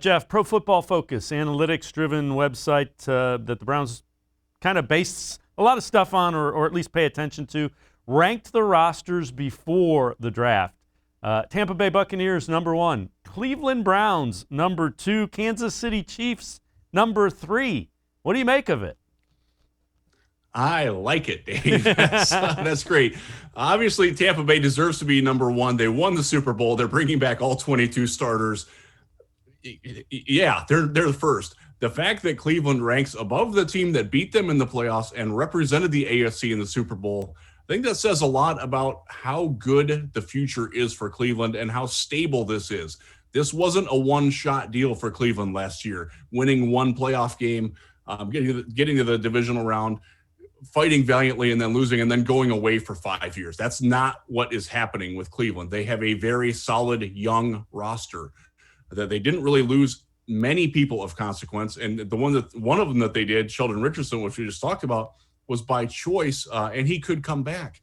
Jeff, Pro Football Focus, analytics-driven website that the Browns kind of base a lot of stuff on, or at least pay attention to, ranked the rosters before the draft. Tampa Bay Buccaneers, number 1. Cleveland Browns, number 2. Kansas City Chiefs, number 3. What do you make of it? I like it, Dave. That's great. Obviously, Tampa Bay deserves to be number 1. They won the Super Bowl. They're bringing back all 22 starters. Yeah, they're the first. The fact that Cleveland ranks above the team that beat them in the playoffs and represented the AFC in the Super Bowl, I think that says a lot about how good the future is for Cleveland and how stable this is. This wasn't a one-shot deal for Cleveland last year, winning one playoff game, getting to the divisional round, fighting valiantly and then losing and then going away for 5 years. That's not what is happening with Cleveland. They have a very solid young roster that they didn't really lose many people of consequence. And one of them that they did, Sheldon Richardson, which we just talked about, was by choice, and he could come back.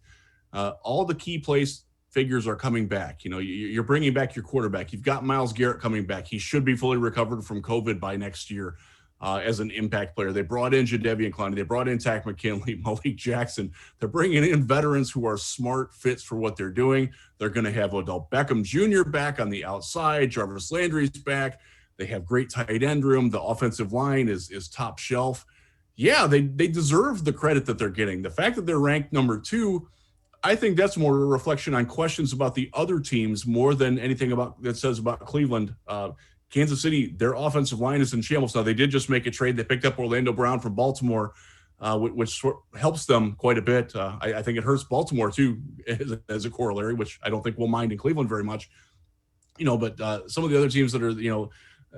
All the key place figures are coming back. You know, you're bringing back your quarterback. You've got Myles Garrett coming back. He should be fully recovered from COVID by next year as an impact player. They brought in Jadeveon Clowney. They brought in Takk McKinley, Malik Jackson. They're bringing in veterans who are smart fits for what they're doing. They're going to have Odell Beckham Jr. back on the outside. Jarvis Landry's back. They have great tight end room. The offensive line is top shelf. Yeah, they deserve the credit that they're getting. The fact that they're ranked number 2, I think that's more a reflection on questions about the other teams more than anything about that says about Cleveland. Kansas City, their offensive line is in shambles. Now, they did just make a trade. They picked up Orlando Brown from Baltimore, which helps them quite a bit. I think it hurts Baltimore, too, as a corollary, which I don't think we'll mind in Cleveland very much. You know, but some of the other teams that are, you know,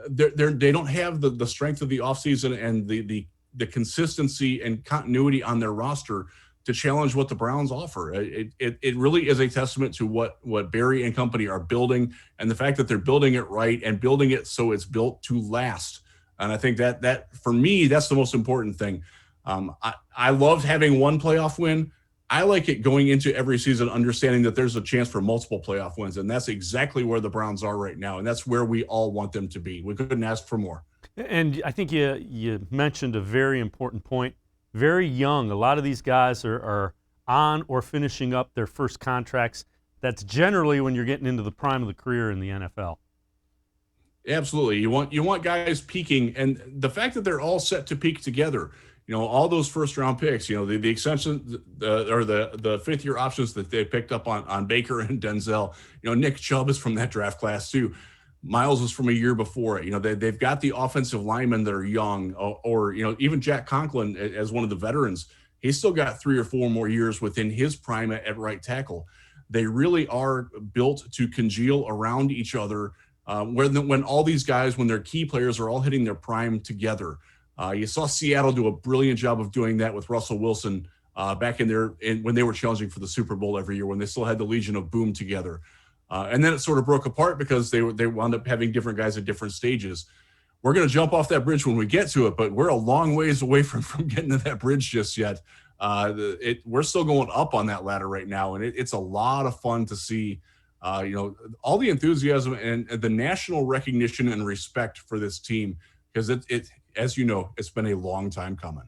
they don't have the strength of the offseason and the consistency and continuity on their roster to challenge what the Browns offer. It really is a testament to what Barry and company are building, and the fact that they're building it right and building it so it's built to last. And I think that for me, that's the most important thing. I loved having one playoff win. I like it going into every season, understanding that there's a chance for multiple playoff wins, and that's exactly where the Browns are right now, and that's where we all want them to be. We couldn't ask for more. And I think you mentioned a very important point. Very young. A lot of these guys are on or finishing up their first contracts. That's generally when you're getting into the prime of the career in the NFL. Absolutely. You want guys peaking, and the fact that they're all set to peak together. You know, all those first-round picks, you know, the extension or the fifth-year options that they picked up on Baker and Denzel. You know, Nick Chubb is from that draft class too. Miles was from a year before it. You know, they've got the offensive linemen that are young, or you know, even Jack Conklin as one of the veterans. He's still got 3 or 4 more years within his prime at right tackle. They really are built to congeal around each other when all these guys, when their key players are all hitting their prime together. You saw Seattle do a brilliant job of doing that with Russell Wilson back when they were challenging for the Super Bowl every year, when they still had the Legion of Boom together. And then it sort of broke apart because they wound up having different guys at different stages. We're going to jump off that bridge when we get to it, but we're a long ways away from getting to that bridge just yet. We're still going up on that ladder right now, and it's a lot of fun to see. You know, all the enthusiasm and the national recognition and respect for this team, because it as you know, it's been a long time coming.